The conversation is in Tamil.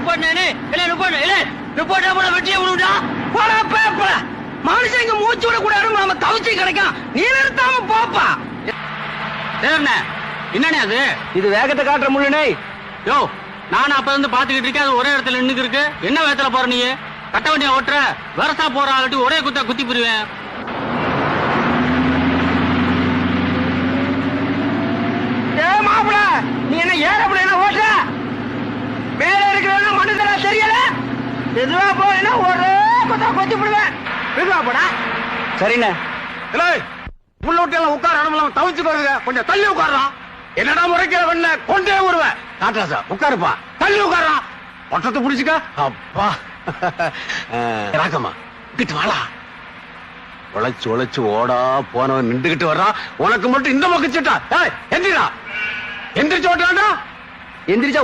நிப்பாட்டினே இல்ல நிப்பாட்டு இல்ல நிப்பாட்டா போல வெட்டியே விடுடா போடா பேப்ப மனுஷன் இங்க மூச்சு விட கூட நம்ம தவிச்சு கிடைக்கும் நீ நிறுத்தாம போப்பா சரிண்ணே என்னண்ணே அது இது வேகத்தை காட்டுற முள்ளனே யோ நானும் அப்ப இருந்து பாத்துக்கிட்டு இருக்கேன் அது ஒரே இடத்துல நின்னுக்கு இருக்கு என்ன வேகத்துல போற நீ கட்ட வண்டியை ஓட்டுற வரசா போற ஆளட்டி ஒரே குத்தா குத்தி போடுவேன் ஏ மாப்பிள நீ என்ன ஏறப்பட என்ன ஓட்டுற மேல இருக்கிறவங்க மனுஷனா தெரியல எதுவா போனா ஒரே குத்தா கொத்தி போடுவேன் எதுவா போடா சரிண்ணே உள்ள விட்டு உட்கார இடம் தவிச்சு வருங்க கொஞ்சம் தள்ளி உட்காரான் என்னடா முறைக்கிற வெண்ண கொண்டே வருவேன் காட்டுறா உட்காருப்பா தள்ளி உட்காரான் ஒட்டத்தை புடிச்சுக்க அப்பா ராக்கம்மா கிட்டு வாடா உழைச்சு உழைச்சு ஓடா போனவன் நின்றுகிட்டு வர்றான் உனக்கு மட்டும் இந்த பக்கம் சிட்டா எந்திரா எந்திரிச்சு ஓட்டாண்டா எந்திரிச்சா